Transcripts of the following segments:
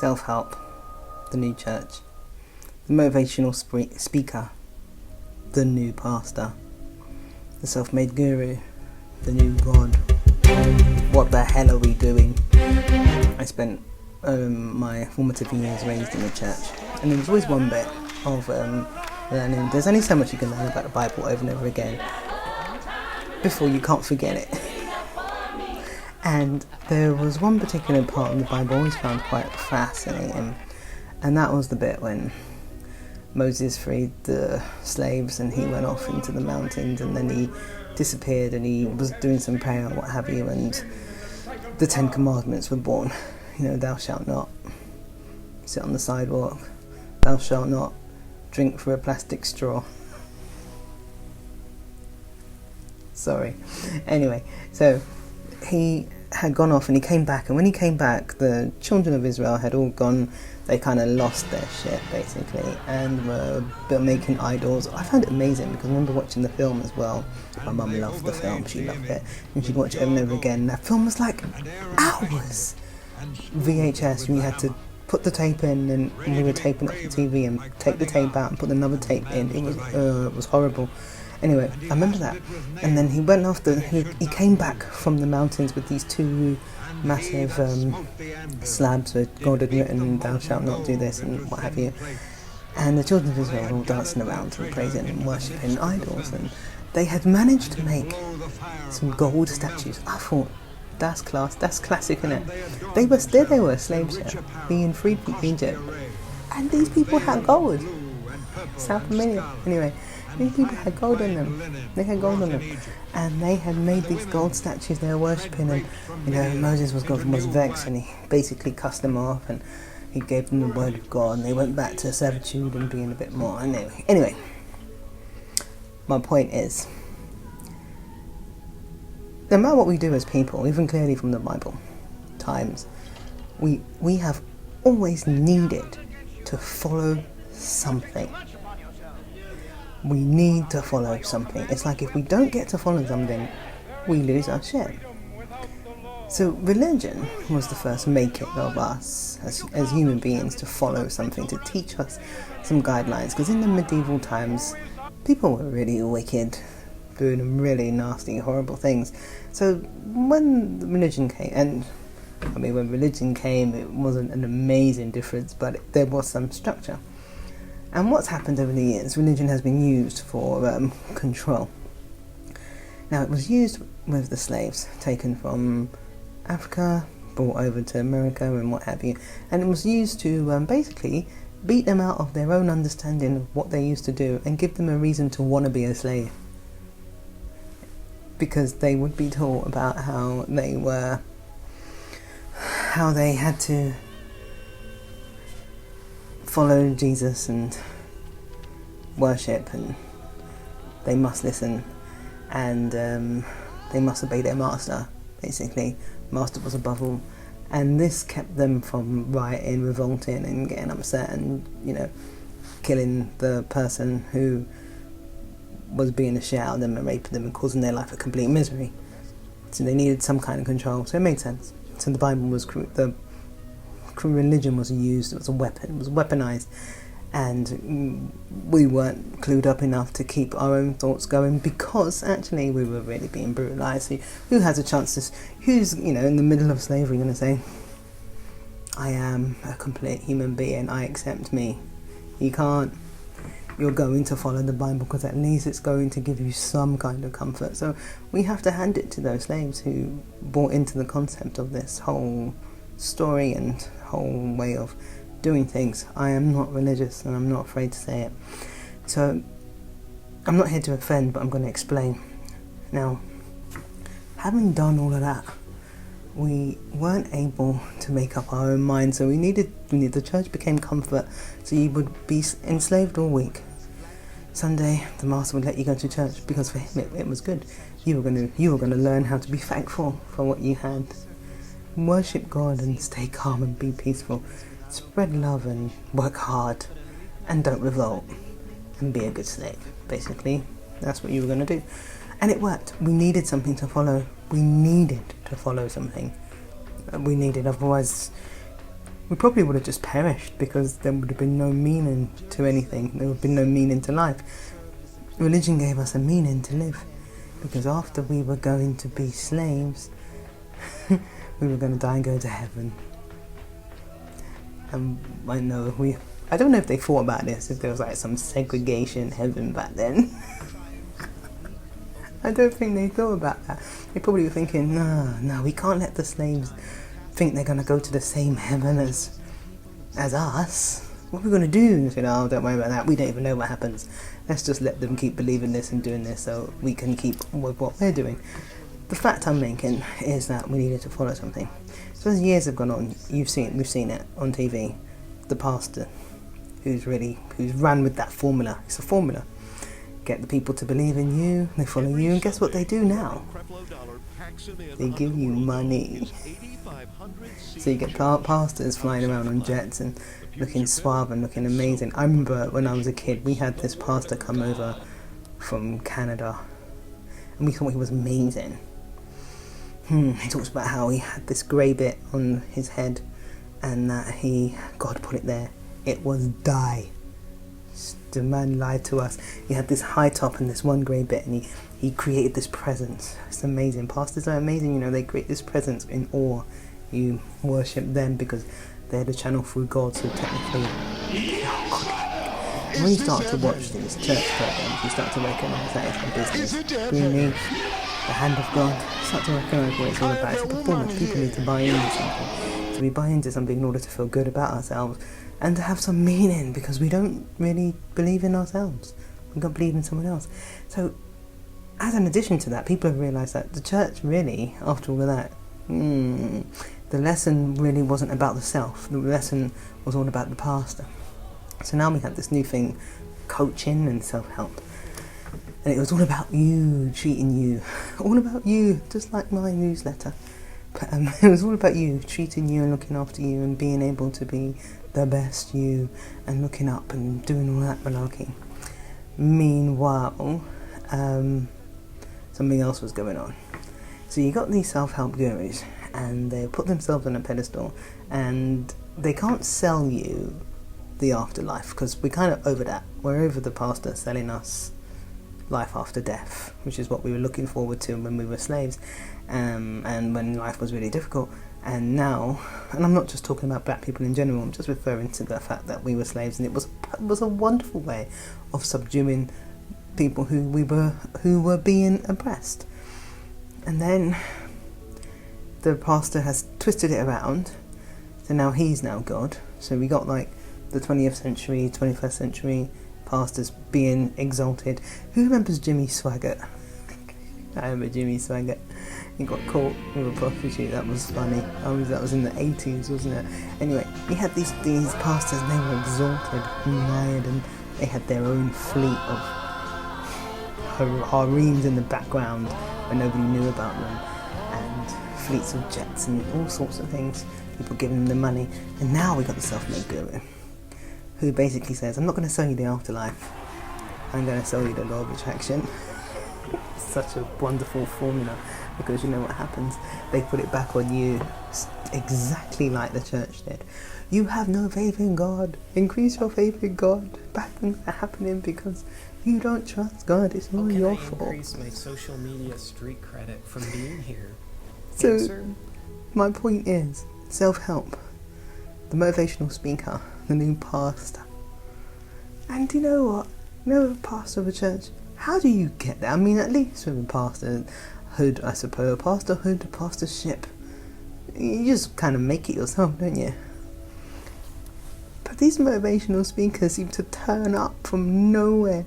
self-help, the new church, the motivational speaker, the new pastor, the self-made guru, the new God. What the hell are we doing? I spent my formative years raised in the church, and there was always one bit of learning. There's only so much you can learn about the Bible over and over again before you can't forget it. And there was one particular part of the Bible I always found quite fascinating, and that was the bit when Moses freed the slaves and he went off into the mountains, and then he disappeared and he was doing some prayer or what have you, and the 10 Commandments were born. You know, thou shalt not sit on the sidewalk, thou shalt not drink through a plastic straw. Sorry. Anyway, so he had gone off and he came back, and when he came back, the children of Israel had all gone, they kind of lost their shit basically, and were making idols. I found it amazing because I remember watching the film as well. My mum loved the film, she loved it, and she'd watch it over and over again. That film was like hours. VHS, you had to put the tape in, and we were taping up the TV and take the tape out and put another tape in. It was horrible. Anyway, I remember that. And then he went off, he came back from the mountains with these 2 massive slabs with God had written, thou shalt not do this and what have you. And the children of Israel were all dancing around and praising and worshipping idols, and they had managed to make some gold statues. I thought, that's class, that's classic, innit? They were slave ships being freed from Egypt, and these people had gold. Sound familiar? Anyway, these people had gold on them. They had gold on them, and they had made these gold statues they were worshipping. And you know, Moses was vexed, and he basically cussed them off, and he gave them the word of God, and they went back to servitude and being a bit more. Anyway, my point is, no matter what we do as people, even clearly from the Bible times, we have always needed to follow something. We need to follow something. It's like if we don't get to follow something, we lose our shit. So religion was the first making of us as human beings to follow something, to teach us some guidelines. Because in the medieval times, people were really wicked, doing really nasty, horrible things. So when religion came, when religion came, it wasn't an amazing difference, but there was some structure. And what's happened over the years, religion has been used for control. Now, it was used with the slaves taken from Africa, brought over to America and what have you, and it was used to basically beat them out of their own understanding of what they used to do and give them a reason to want to be a slave. Because they would be taught about how they had to follow Jesus and worship, and they must listen, and they must obey their master. Basically, master was above all, and this kept them from rioting, revolting, and getting upset, and killing the person who was being a shit out of them and raping them and causing their life a complete misery. So they needed some kind of control. So it made sense. So the Bible was religion was used, it was a weapon, it was weaponized, and we weren't clued up enough to keep our own thoughts going, because actually we were really being brutalized. So who has a chance to, who's in the middle of slavery going to say, I am a complete human being, I accept me? You can't. You're going to follow the Bible because at least it's going to give you some kind of comfort. So we have to hand it to those slaves who bought into the concept of this whole story and whole way of doing things. I am not religious, and I'm not afraid to say it. So I'm not here to offend, but I'm going to explain. Now, having done all of that, we weren't able to make up our own minds, so the church became comfort. So you would be enslaved all week. Sunday, the master would let you go to church because for him it was good. You were going to learn how to be thankful for what you had. Worship God and stay calm and be peaceful. Spread love and work hard, and don't revolt, and be a good slave. Basically, that's what you were going to do. And it worked. We needed something to follow. We needed to follow something. Otherwise, we probably would have just perished, because there would have been no meaning to anything. There would have been no meaning to life. Religion gave us a meaning to live, because after we were going to be slaves, we were going to die and go to heaven. And I don't know if they thought about this, if there was like some segregation heaven back then. I don't think they thought about that. They probably were thinking, no, we can't let the slaves think they're going to go to the same heaven as us. What are we going to do? And they said, oh, don't worry about that. We don't even know what happens. Let's just let them keep believing this and doing this so we can keep with what we're doing. The fact I'm making is that we needed to follow something. So as years have gone on, we've seen it on TV. The pastor who's ran with that formula. It's a formula. Get the people to believe in you, they follow you, and guess what they do now? They give you money. So you get pastors flying around on jets and looking suave and looking amazing. I remember when I was a kid, we had this pastor come over from Canada, and we thought he was amazing. He talks about how he had this grey bit on his head, and that God put it there. It was dye. The man lied to us. He had this high top and this one grey bit, and he created this presence. It's amazing. Pastors are amazing, they create this presence in awe. You worship them because they're the channel through God, so technically they are godlike. And when you start to watch these church programs, you start to recognise that it's a business beneath the hand of God. You start to recognise what it's all about. It's a performance. People need to buy into something. So we buy into something in order to feel good about ourselves and to have some meaning, because we don't really believe in ourselves. We don't believe in someone else. So as an addition to that, people have realised that the church really, after all of that, the lesson really wasn't about the self. The lesson was all about the pastor. So now we have this new thing, coaching and self-help. And it was all about you, treating you. All about you, just like my newsletter. But it was all about you, treating you and looking after you and being able to be the best you and looking up and doing all that malarkey. Meanwhile, something else was going on. So you got these self-help gurus, and they put themselves on a pedestal, and they can't sell you the afterlife, because we're kind of over that. We're over the pastor selling us life after death, which is what we were looking forward to when we were slaves, and when life was really difficult. And now, and I'm not just talking about black people in general, I'm just referring to the fact that we were slaves, and it was a wonderful way of subduing people who were being oppressed. And then the pastor has twisted it around, so now he's now God. So we got like the 20th century, 21st century pastors being exalted. Who remembers Jimmy Swaggart? I remember Jimmy Swaggart. He got caught with a prostitute. That was funny. That was in the 80s, wasn't it? Anyway, we had these pastors, and they were exalted and admired, and they had their own fleet of harems in the background where nobody knew about them, and fleets of jets and all sorts of things. People giving them the money. And now we got the self-made guru, who basically says, I'm not going to sell you the afterlife. I'm going to sell you the law of attraction. Such a wonderful formula, because you know what happens? They put it back on you exactly like the church did. You have no faith in God. Increase your faith in God. Bad things are happening because you don't trust God. It's all your fault. How can I increase my social media street credit from being here? So, Answer? My point is, self-help, the motivational speaker, the new pastor. And you know what? You know, the pastor of a church, how do you get there? I mean, at least with a pastorhood, I suppose, pastorhood, pastorship, you just kind of make it yourself, don't you? But these motivational speakers seem to turn up from nowhere,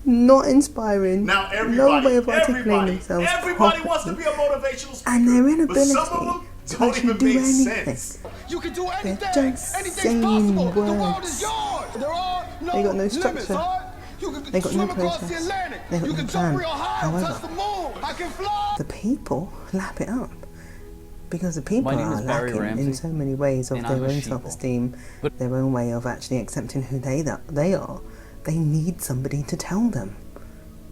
not inspiring, now no way of articulating themselves everybody wants to properly, be a motivational speaker, and their inability but some of them to don't actually even do make anything. sense. You can do anything. They're just Anything's saying possible. The world words. is yours. There are no They got no limits, structure. alright? You can They got no swim across the process. Atlantic. They got You no can plan. jump real high and touch However, the moon. I can fly. the people lap it up, because the people My name are is Barry lacking Ramsey, in so many ways of and their I'm a own sheeple. self-esteem, But- their own way of actually accepting who they are. They need somebody to tell them.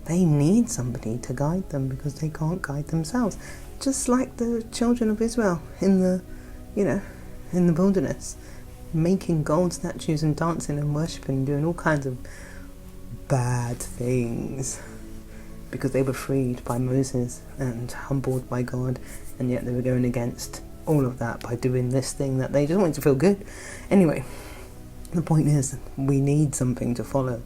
They need somebody to guide them, because they can't guide themselves. Just like the children of Israel in the, in the wilderness, making gold statues and dancing and worshipping and doing all kinds of bad things because they were freed by Moses and humbled by God, and yet they were going against all of that by doing this thing that they just wanted to feel good. Anyway, the point is, we need something to follow,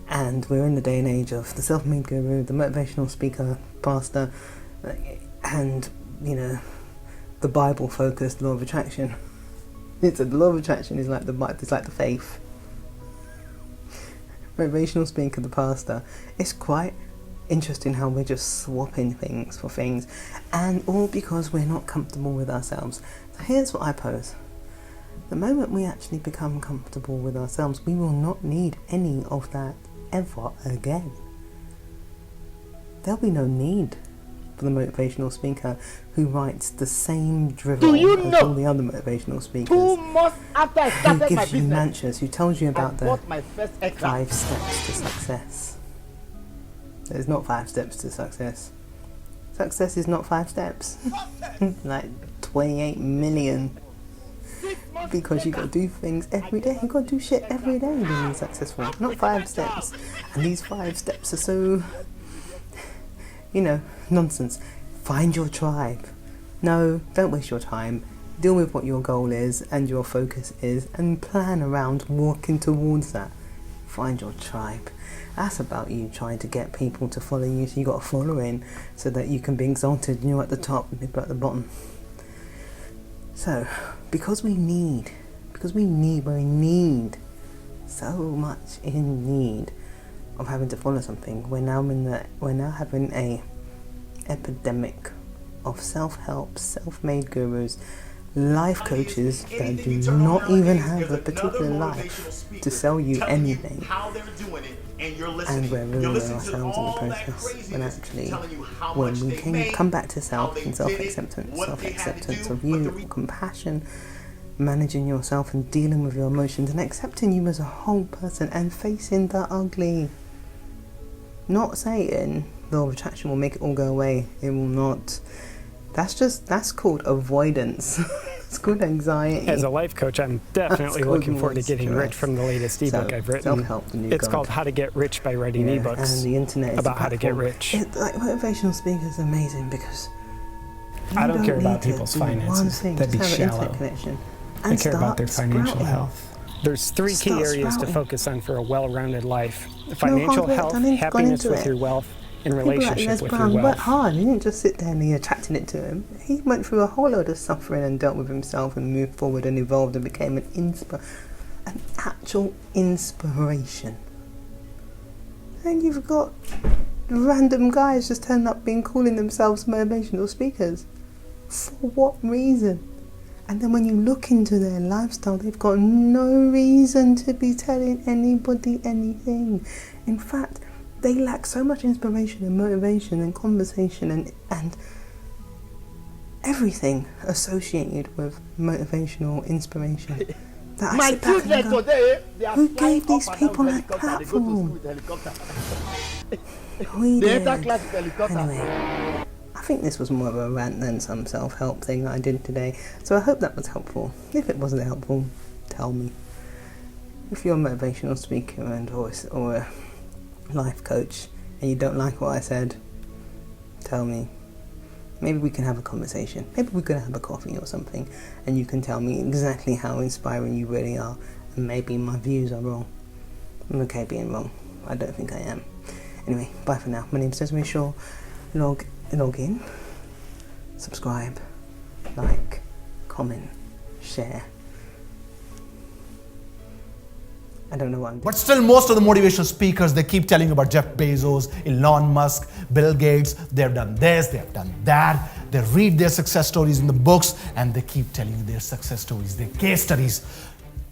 and we're in the day and age of the self-made guru, the motivational speaker, pastor, and the Bible-focused law of attraction. The law of attraction is like the faith. Motivational speaker, the pastor. It's quite interesting how we're just swapping things for things, and all because we're not comfortable with ourselves. So here's what I pose. The moment we actually become comfortable with ourselves, we will not need any of that ever again. There'll be no need for the motivational speaker who writes the same drivel as all the other motivational speakers, 2 months after I who started my gives you business, mantras, who tells you I about the bought my first exam. 5 steps to success. There's not 5 steps to success. Success is not 5 steps. Like 28 million. Because you got to do things every day. You got to do shit every day to be successful. Not 5 steps. And these 5 steps are so, nonsense. Find your tribe. No, don't waste your time. Deal with what your goal is and your focus is, and plan around walking towards that. Find your tribe. That's about you trying to get people to follow you, so you got a following so that you can be exalted and you're at the top and people at the bottom. So, because we need so much in need of having to follow something, we're now having a epidemic of self-help, self-made gurus, life coaches that do not even have a particular life to sell you anything, and we're ruining ourselves in the process. When actually, when we can come back to self and self-acceptance of you, compassion, managing yourself and dealing with your emotions and accepting you as a whole person and facing the ugly. Not saying the law of attraction will make it all go away. It will not. That's called avoidance. It's called anxiety. As a life coach, I'm definitely looking forward to getting rich from the latest ebook I've written. Self-help, the new It's called How to Get Rich by Writing Ebooks. And the internet is about how to get rich. Like motivational speakers are amazing because I don't care about people's finances. That'd be shallow. I care about their financial health. There's 3 key areas to focus on for a well-rounded life: financial health, happiness with your wealth, and relationship with your wealth. He worked hard. He didn't just sit there and he attracted it to him. He went through a whole load of suffering and dealt with himself and moved forward and evolved and became an actual inspiration. And you've got random guys just turning up calling themselves motivational speakers. For what reason? And then when you look into their lifestyle, they've got no reason to be telling anybody anything. In fact, they lack so much inspiration and motivation and conversation and everything associated with motivational inspiration. That I sit back and go, who gave these people that platform? We did. Anyway, I think this was more of a rant than some self-help thing that I did today. So I hope that was helpful. If it wasn't helpful, tell me. If you're a motivational speaker or a life coach and you don't like what I said, tell me. Maybe we can have a conversation. Maybe we can have a coffee or something and you can tell me exactly how inspiring you really are, and maybe my views are wrong. I'm okay being wrong. I don't think I am. Anyway, bye for now. My name's Desiree Shaw. Log in, subscribe, like, comment, share. I don't know what I'm doing. But still, most of the motivational speakers, they keep telling you about Jeff Bezos, Elon Musk, Bill Gates. They've done this, they've done that. They read their success stories in the books and they keep telling you their success stories, their case studies.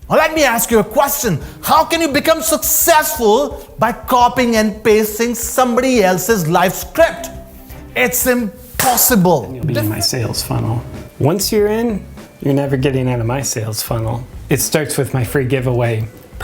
Well, let me ask you a question. How can you become successful by copying and pasting somebody else's life script? It's impossible. You'll be in my sales funnel. Once you're in, you're never getting out of my sales funnel. It starts with my free giveaway,